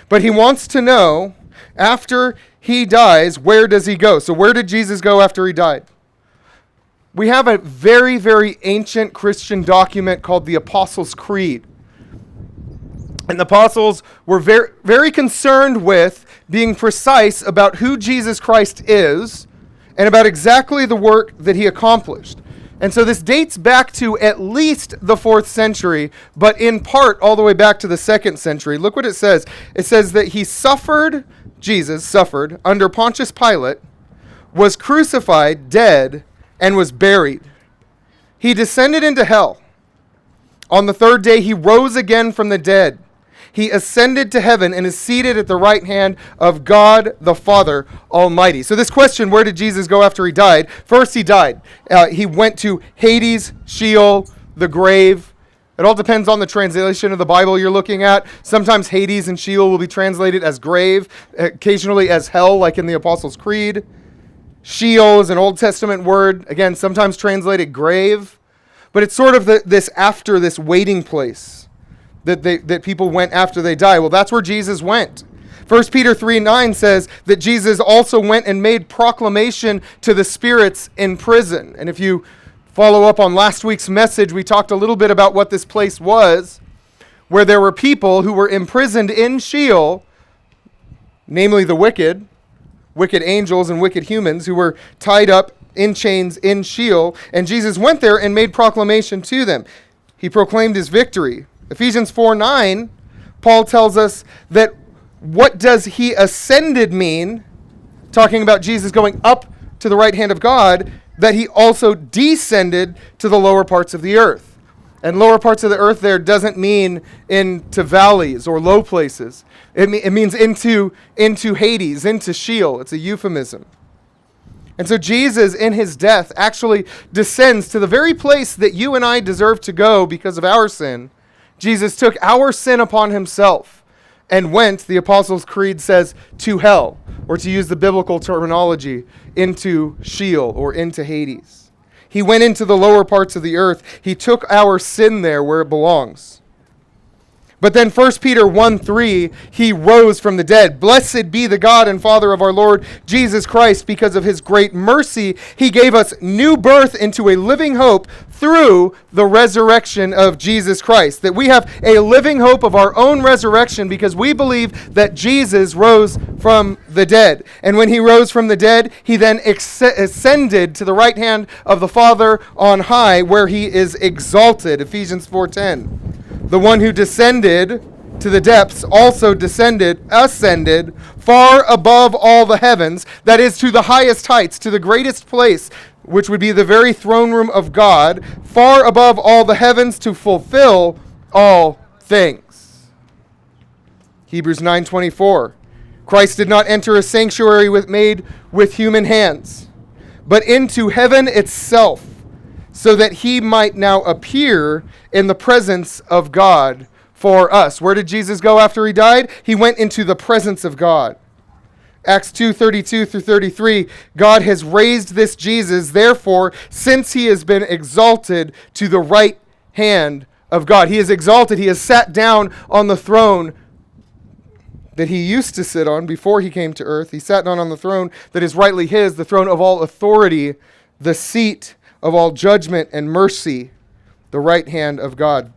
But he wants to know, after he dies, where does he go? So where did Jesus go after he died? We have a very, very ancient Christian document called the Apostles' Creed. And the apostles were very, very concerned with being precise about who Jesus Christ is and about exactly the work that he accomplished. And so this dates back to at least the 4th century, but in part all the way back to the 2nd century. Look what it says. It says that Jesus suffered under Pontius Pilate, was crucified, dead, and was buried. He descended into hell. On the 3rd day he rose again from the dead. He ascended to heaven and is seated at the right hand of God the Father Almighty. So this question, where did Jesus go after he died? First, he died. He went to Hades, Sheol, the grave. It all depends on the translation of the Bible you're looking at. Sometimes Hades and Sheol will be translated as grave, occasionally as hell, like in the Apostles' Creed. Sheol is an Old Testament word, again, sometimes translated grave. But it's sort of this waiting place that people went after they die. Well, that's where Jesus went. 1 Peter 3:9 says that Jesus also went and made proclamation to the spirits in prison. And if you follow up on last week's message, we talked a little bit about what this place was, where there were people who were imprisoned in Sheol, namely the wicked angels and wicked humans who were tied up in chains in Sheol. And Jesus went there and made proclamation to them. He proclaimed his victory. Ephesians 4:9, Paul tells us that what does he ascended mean, talking about Jesus going up to the right hand of God, that he also descended to the lower parts of the earth. And lower parts of the earth there doesn't mean into valleys or low places. It means into Hades, into Sheol. It's a euphemism. And so Jesus, in his death, actually descends to the very place that you and I deserve to go because of our sin. Jesus took our sin upon himself and went, the Apostles' Creed says, to hell, or to use the biblical terminology, into Sheol or into Hades. He went into the lower parts of the earth. He took our sin there where it belongs. But then 1 Peter 1:3, he rose from the dead. Blessed be the God and Father of our Lord Jesus Christ, because of his great mercy, he gave us new birth into a living hope through the resurrection of Jesus Christ. That we have a living hope of our own resurrection because we believe that Jesus rose from the dead. And when he rose from the dead, he then ascended to the right hand of the Father on high, where he is exalted. Ephesians 4:10. The one who descended to the depths also ascended far above all the heavens, that is, to the highest heights, to the greatest place, which would be the very throne room of God, far above all the heavens to fulfill all things. Hebrews 9:24. Christ did not enter a sanctuary made with human hands, but into heaven itself, so that he might now appear in the presence of God for us. Where did Jesus go after he died? He went into the presence of God. Acts 2:32 through 33, God has raised this Jesus, therefore, since he has been exalted to the right hand of God. He is exalted. He has sat down on the throne that he used to sit on before he came to earth. He sat down on the throne that is rightly his, the throne of all authority, the seat of all judgment and mercy, the right hand of God.